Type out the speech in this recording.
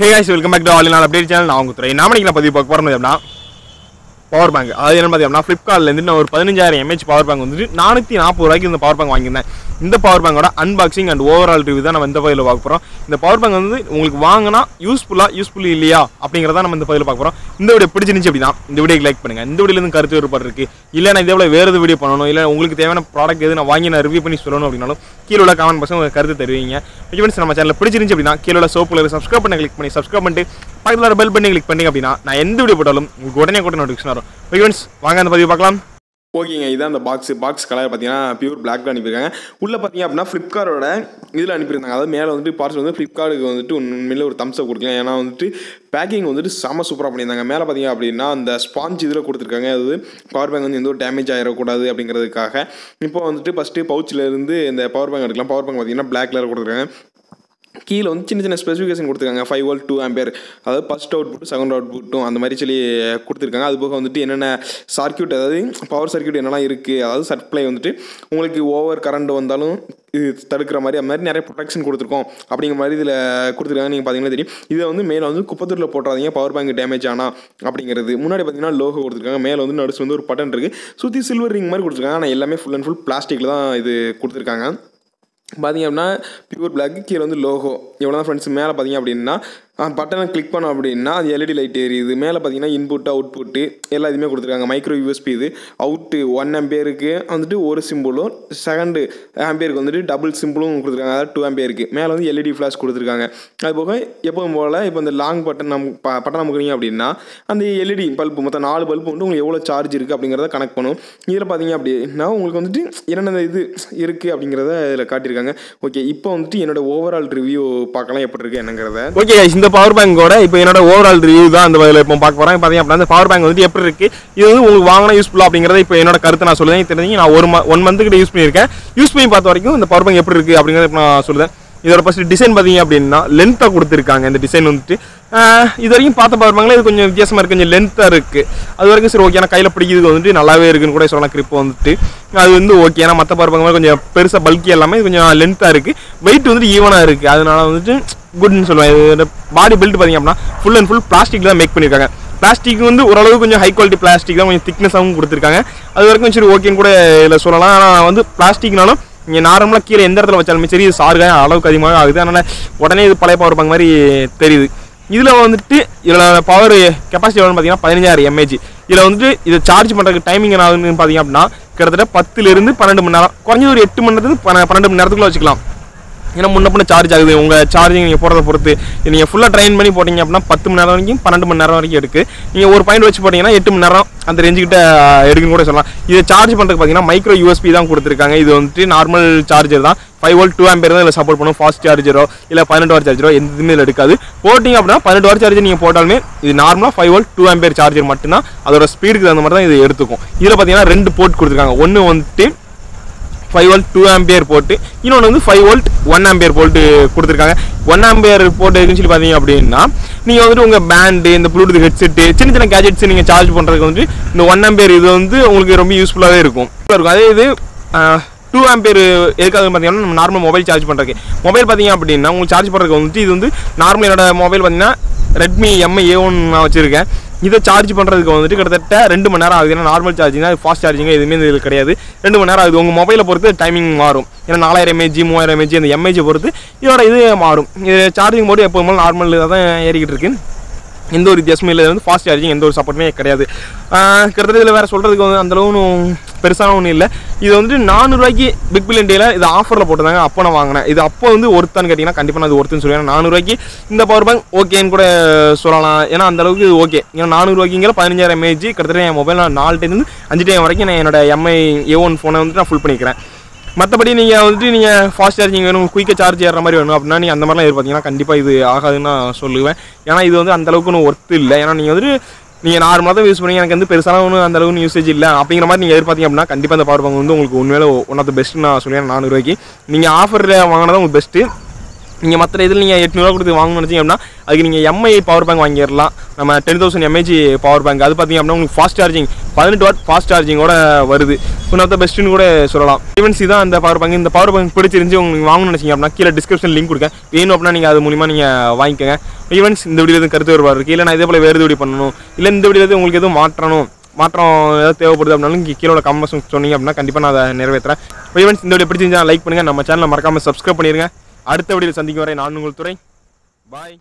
Hey guys, welcome back to all.update channel. நான் உங்க துறை நாமனிக்கு பதிவு பார்க்க போறோம் அப்படினா பவர் பேங்க். அது என்ன பார்த்தீங்கன்னா ஃபிளிப்கார்ட்ல இருந்து நான் ஒரு 15000 mAh பவர் பேங்க் வந்துட்டு 440 ரூபாய்க்கு இந்த பவர் பேங்க் வாங்கியிருந்தேன். இந்த பவர் பேங்கோட அன்பாக்சிங் அண்ட் ஓவரால் ரிவ்யூ தான் நம்ம இந்த பதிவில் பார்க்க போறோம். இந்த பவர் பேங்க் வந்து உங்களுக்கு வாங்கினா யூஸ்ஃபுல் இல்லையா அப்படிங்கறத நம்ம இந்த பதிவில் பார்க்க போறோம். இந்த வீடியோ பிடிச்சிருந்துச்சு அப்படினா இந்த வீடியோக்கு லைக் பண்ணுங்க. இந்த வீடியோல இருந்து கருத்து வேறுபாடு இருக்கு இல்ல நான் இதே போல வேற ஏதாவது வீடியோ பண்ணனும் இல்ல உங்களுக்கு தேவையான ப்ராடக்ட் எது நான் வாங்கி நான் ரிவ்யூ பண்ணி சொல்லணும் அப்படினாலும் கீழ உள்ள கமெண்ட் பாக்ஸ்ல உங்க கருத்து தெரிவிங்க. ஃப்ரெண்ட்ஸ் நம்ம சேனலை பிடிச்சிருந்துச்சு அப்படினா கீழ உள்ள சோப்புல சப்ஸ்கிரைப் பண்ண கிளிக் பண்ணி சப்ஸ்கிரைப் பண்ணிட்டு பக்கத்துல பெல் பட்டனை கிளிக் பண்ணீங்க அப்படினா நான் எந்த வீடியோ போட்டாலும் உங்களுக்கு உடனே நோட்டிஃபிகேஷன் வரும். ஃப்ரெண்ட்ஸ் வாங்க அந்த பதிவு பார்க்கலாம். ஓகேங்க, இதான் அந்த பாக்ஸ் கலர் பார்த்தீங்கன்னா பியூர் பிளாக்ல அனுப்பியிருக்காங்க. உள்ளே பார்த்தீங்க அப்படின்னா ஃப்ளிப்கார்ட்டோட இதில் அனுப்பியிருந்தாங்க. அதாவது மேலே வந்துட்டு பார்சல் வந்து ஃப்ளிப்கார்ட்டுக்கு வந்துட்டு உண்மையிலே ஒரு தம்ஸ் அப் கொடுக்கலாம். ஏன்னா வந்துட்டு பேக்கிங் வந்துட்டு செம்ம சூப்பராக பண்ணியிருந்தாங்க. மேலே பார்த்தீங்க அப்படின்னா அந்த ஸ்பாஞ்ச் இதில் கொடுத்துருக்காங்க. அது பவர் பேங்க் வந்து எந்த ஒரு டேமேஜ் ஆகிடக்கூடாது அப்படிங்கிறதுக்காக. இப்போ வந்துட்டு ஃபஸ்ட்டு பவுச்சில் இருந்து இந்த பவர் பேங்க் எடுக்கலாம். பவர் பேங்க் பார்த்தீங்கன்னா பிளாக் கலர் கொடுத்துருக்காங்க. கீழே வந்து சின்ன ஸ்பெசிஃபிகேஷன் கொடுத்துருக்காங்க. 5 volt 2 ampere, அதாவது ஃபஸ்ட் அவுட்புட் செகண்ட் அவுட்புட்டும் அந்த மாதிரி சொல்லி கொடுத்துருக்காங்க. அது போக வந்துட்டு என்னென்ன சர்க்யூட், அதாவது பவர் சர்க்யூட் என்னெல்லாம் இருக்குது, அதாவது சப்ளை வந்துட்டு உங்களுக்கு ஓவர் கரண்ட் வந்தாலும் இது தடுக்கிற மாதிரி அது மாதிரி நிறைய ப்ரொடெக்ஷன் கொடுத்துருக்கோம் அப்படிங்கிற மாதிரி இதில் கொடுத்துருக்காங்க. நீங்கள் பார்த்தீங்கன்னா தெரியும். இதை வந்து மேலே வந்து குப்பத்தூரில் போட்டுறாதீங்க பவர் பேங்க் டேமேஜ் ஆனால் அப்படிங்கிறது. முன்னாடி பார்த்தீங்கன்னா லோகோ கொடுத்துருக்காங்க. மேலே வந்து நடுச்சு வந்து ஒரு பட்டன் இருக்குது. சுற்றி சில்வர் ரிங் மாதிரி கொடுத்துருக்காங்க. ஆனால் எல்லாமே ஃபுல் அண்ட் ஃபுல் பிளாஸ்டிக்கில் தான் இது கொடுத்துருக்காங்க. பார்த்தீங்க அப்படின்னா பியூர் பிளாக், கீழே வந்து லோகோ. எவ்வளோ தான் ஃப்ரெண்ட்ஸ். மேலே பார்த்தீங்க அப்படின்னா பட்டனை கிளிக் பண்ணோம் அப்படின்னா அது எல்இடி லைட் எரியுது. மேலே பார்த்தீங்கன்னா இன்புட்டு அவுட்புட்டு எல்லா இதுவுமே கொடுத்துருக்காங்க. மைக்ரோ யூஎஸ்பி இது அவுட்டு 1 ampere வந்துட்டு ஒரு சிம்பிளும், செகண்டு ஆம்பியருக்கு வந்துட்டு டபுள் சிம்பிளும் கொடுத்துருக்காங்க. அதாவது 2 ampere. மேலே வந்து எல்இடி ஃப்ளாஷ் கொடுத்துருக்காங்க. அது போக எப்போதும் போல் இப்போ இந்த லாங் பட்டன் பட்டன் அமுக்குறீங்க அப்படின்னா அந்த எல்இடி பல்பு மொத்தம் 4 பல்பு வந்து உங்களுக்கு எவ்வளோ சார்ஜ் இருக்குது அப்படிங்கிறத கனெக்ட் பண்ணும். இதில் பார்த்தீங்க அப்படின்னா உங்களுக்கு வந்துட்டு என்னென்ன இது இருக்குது அப்படிங்கிறத இதில் காட்டியிருக்காங்க. ஓகே, இப்போ வந்துட்டு என்னோட ஓவரால் ரிவ்யூ பார்க்கலாம் எப்படி இருக்குது என்னங்கிறத. ஓகே, இந்த பவர் பேங்கோட இப்போ என்னோட ஓவரால் ரிவ்யூ தான் இந்த பதில் இப்போ பார்க்க போகிறேன். பார்த்தீங்க அப்படின்னா இந்த பவர் பேங்க் வந்து எப்படி இருக்குது, இது வந்து உங்களுக்கு வாங்கினா யூஸ்ஃபுல்லாக அப்படிங்கிறத இப்போ என்னோட கருத்தை நான் சொல்லுவேன். தெரிஞ்சு நான் 1 month கிட்ட யூஸ் பண்ணியிருக்கேன். யூஸ் பண்ணி பார்த்த வரைக்கும் இந்த பவர் பேங்க் எப்படி இருக்குது அப்படிங்கிறத இப்போ நான் சொல்லுவேன். இதோட ஃபர்ஸ்ட் டிசைன் பார்த்தீங்க அப்படின்னா லென்த்தாக கொடுத்துருக்காங்க. இந்த டிசைன் வந்துட்டு இது வரைக்கும் பார்த்த பவர் பேங்கில் இது கொஞ்சம் வித்தியாசமாக இருக்குது, கொஞ்சம் லென்த்தாக இருக்குது. அது வரைக்கும் சரி ஓகே. ஆனால் கையில் பிடிக்கிறது வந்துட்டு நல்லாவே இருக்குன்னு கூட சொல்லலாம். கிரிப் வந்துட்டு அது வந்து ஓகே. ஏன்னா மற்ற பவர் பேங்க் கொஞ்சம் பெருசாக பல்கி எல்லாமே கொஞ்சம் லென்த்தாக இருக்குது. வெயிட் வந்துட்டு ஈவனாக இருக்குது. அதனால வந்துட்டு குட்னு சொல்லுவேன். இது பாடி பில்ட் பார்த்தீங்க அப்படின்னா ஃபுல் அண்ட் ஃபுல் பிளாஸ்டிக் தான் மேக் பண்ணியிருக்காங்க. பிளாஸ்டிக் வந்து ஓரளவு கொஞ்சம் ஹை குவாலிட்டி பிளாஸ்டிக் தான், கொஞ்சம் திக்னஸாகவும் கொடுத்துருக்காங்க. அது வரைக்கும் சரி ஓகேன்னு கூட இதில் சொல்லலாம். ஆனால் வந்து பிளாஸ்டிக்னாலும் நீங்கள் நார்மலாக கீழே எந்த இடத்துல வச்சாலுமே சரி இது சார்காக அளவுக்கு அதிகமாக ஆகுது. அதனால் உடனே இது பழைய பவர் பேங்க் மாதிரி தெரியுது. இதில் வந்துட்டு இதில் பவர் கெப்பாசிட்டி எவ்வளோன்னு பார்த்தீங்கன்னா 15000 mAh. இதில் வந்துட்டு இதை சார்ஜ் பண்ணுறதுக்கு டைமிங் என்ன ஆகுதுன்னு பார்த்தீங்க அப்படின்னா கிட்டத்தட்ட 10 to 12 மணி நேரம், குறைஞ்சது ஒரு 8 மணி நேரத்துக்கு 12 மணி நேரத்துக்குள்ள வச்சுக்கலாம். ஏன்னா முன்ன சார்ஜ் ஆகுது. உங்கள் சார்ஜிங் நீங்கள் போடுறத பொறுத்து நீங்கள் ஃபுல்லாக ட்ரைன் பண்ணி போட்டிங்க அப்படின்னா 10 மணி நேரம் வரைக்கும் 12 மணி நேரம் வரைக்கும் எடுக்கு. நீங்கள் ஒரு பாயிண்ட் வச்சு போட்டிங்கன்னா 8 மணி நேரம் அந்த ரேஞ்சுக்கிட்ட எடுக்குன்னு கூட சொல்லலாம். இதை சார்ஜ் பண்ணுறதுக்கு பார்த்தீங்கன்னா மைக்ரோ யூஎஸ்பி தான் கொடுத்துருக்காங்க. இது வந்துட்டு நார்மல் சார்ஜர் தான். 5 volt 2 ampere தான் இதில் சப்போர்ட் பண்ணும். ஃபாஸ்ட் சார்ஜரோ இல்லை 18 வாட் சார்ஜரோ எதுவுமே இதில் எடுக்காது. போட்டிங்க அப்படின்னா 18 வாட் சார்ஜர் நீங்கள் போட்டாலுமே இது நார்மலாக 5 volt 2 ampere சார்ஜர் மட்டும்தான். அதோட ஸ்பீடுக்கு அந்த மாதிரி தான் இது எடுத்துக்கும். இதில் பார்த்தீங்கன்னா 2 போர்ட் கொடுத்துருக்காங்க. ஒன்று வந்துட்டு 5 volt 2 ampere போட்டு, இன்னொன்று வந்து 5 volt 1 ampere போட்டு கொடுத்துருக்காங்க. 1 ampere போட்டு இருக்குன்னு சொல்லி பார்த்தீங்க அப்படின்னா நீங்கள் வந்துட்டு உங்கள் பேண்டு, இந்த ப்ளூடூத் ஹெட்செட்டு, சின்ன கேஜெட்ஸ் நீங்கள் சார்ஜ் பண்ணுறதுக்கு வந்துட்டு இந்த 1 ampere இது வந்து உங்களுக்கு ரொம்ப யூஸ்ஃபுல்லாகவே இருக்கும். அதே இது 2 ampere எதுக்காக பார்த்தீங்கன்னா நம்ம நார்மல் மொபைல் சார்ஜ் பண்ணுறதுக்கு. மொபைல் பார்த்தீங்க அப்படின்னா உங்களுக்கு சார்ஜ் பண்ணுறதுக்கு வந்துட்டு இது வந்து நார்மல் என்னோட மொபைல் பார்த்தீங்கன்னா ரெட்மி MI A1 நான் வச்சுருக்கேன். இதை சார்ஜ் பண்ணுறதுக்கு வந்துட்டு கிட்டத்தட்ட 2 மணி நேரம் ஆகுது. ஏன்னா நார்மல் சார்ஜிங் தான், ஃபாஸ்ட் சார்ஜிங் எதுவுமே இதில் கிடையாது. 2 மணி நேரம் ஆகுது. உங்கள் மொபைலை பொறுத்து டைமிங் மாறும். ஏன்னா 4000 mAh 3000 mAh அந்த MAh பொறுத்து இதோட இது மாறும். இது சார்ஜிங் போட்டு எப்போதும் நார்மல் தான் ஏறிக்கிட்டு இருக்கு. எந்த ஒரு வித்தியாசமும் இல்லை. வந்து ஃபாஸ்ட் சார்ஜிங் எந்த ஒரு சப்போர்ட்டுமே கிடையாது. கிட்டத்தட்ட இதில் வேறு சொல்கிறதுக்கு வந்து அந்தளவு பெருசான ஒன்றும் இல்லை. இது வந்துட்டு 400 ரூபாய்க்கு பிக் பில்லியன் டேயில் இது ஆஃபரில் போட்டிருந்தாங்க. அப்போ நான் வாங்கினேன். இது அப்போ வந்து ஒருத்தான்னு கேட்டிங்கன்னா கண்டிப்பாக நான் அது ஒருத்துன்னு சொல்லுவேன். 400 ரூபாய்க்கு இந்த பவர் பேங்க் ஓகேன்னு கூட சொல்லலாம். ஏன்னா அந்தளவுக்கு இது ஓகே. ஏன்னா 400 ரூபாய்க்குங்கிற 15000 mAh கிட்டத்தட்ட என் மொபைல் நான் 4 டைம் 5 டைம் வரைக்கும் நான் என்னோட MI A1 ஃபோனை வந்துட்டு நான் ஃபுல் பண்ணிக்கிறேன். மற்றபடி நீங்கள் வந்துட்டு நீங்கள் ஃபாஸ்ட் சார்ஜிங் வேணும், குயிக்காக சார்ஜ் ஏறுற மாதிரி வேணும் அப்படின்னா நீங்கள் அந்த மாதிரிலாம் எதிர்பார்த்தீங்கன்னா கண்டிப்பாக இது ஆகாதுன்னு நான் சொல்லுவேன். ஏன்னா இது வந்து அந்தளவுக்கு ஒன்றும் ஒர்த்து இல்லை. ஏன்னா நீங்கள் வந்துட்டு நீங்கள் நார்மலாக தான் யூஸ் பண்ணி எனக்கு வந்து பெருசான ஒன்றும் அந்தளவுக்கு யூசேஜ் இல்லை அப்படிங்கிற மாதிரி நீங்கள் எதிர்பார்த்தீங்க அப்படின்னா கண்டிப்பாக இந்த பவர் பேங்க் வந்து உங்களுக்கு உண்மையில ஒன் ஆஃப் த பெஸ்ட்டு நான் சொல்லுவேன். 400 ரூபாய்க்கு நீங்கள் ஆஃபரில் வாங்கினதான் உங்களுக்கு பெஸ்ட்டு. நீங்கள் மற்ற இதில் நீங்கள் 800 கொடுத்து வாங்கணும்னு நினச்சிங்க அப்படின்னா அதுக்கு நீங்கள் எம்ஐ பவர் பேங்க் வாங்கிடலாம். நம்ம 10,000 mAh பவர் பேங்க். அது பார்த்தீங்க அப்படின்னா உங்களுக்கு ஃபாஸ்ட் சார்ஜிங் 18 வாட் ஃபாஸ்ட் சார்ஜிங்கோட வருது. ஒன் ஆஃப் த பெஸ்ட்டுன்னு கூட சொல்லலாம். ஈவன்ஸ் இதான் அந்த பவர் பேங்க். இந்த பவர் பேங்க் பிடிச்சிருந்து உங்களுக்கு வாங்கணும்னு நினச்சிங்க அப்படின்னா கீழே டிஸ்கிரிப்ஷன் லிங்க் கொடுங்க. வேணும் அப்படின்னா நீங்கள் அது மூலிமா நீங்கள் வாங்கிக்கோங்க. ஈவன்ஸ் இந்த வீடியோ எதுவும் கருத்து வருவார் இருக்குது, இல்லை நான் இதே போல் வேறு வீடியோ பண்ணணும், இல்லை இந்த வீடியோ எதுவும் உங்களுக்கு எதுவும் மாற்றம் ஏதாவது தேவைப்படுது அப்படின்னாலும் கீழே கமெண்ட்ஸ் சொன்னீங்க அப்படின்னா கண்டிப்பாக நான் அதை நிறைவேற்றுறேன். ஈவன்ஸ் இந்த வீடியோ பிடிச்சிருந்தா லைக் பண்ணுங்கள், நம்ம சேனலை மறக்காமல் சப்ஸ்கிரைப் பண்ணிடுங்க. அடுத்த வீடியோவில் சந்திக்கும் வரை நான் உங்கள் துரை. பாய்.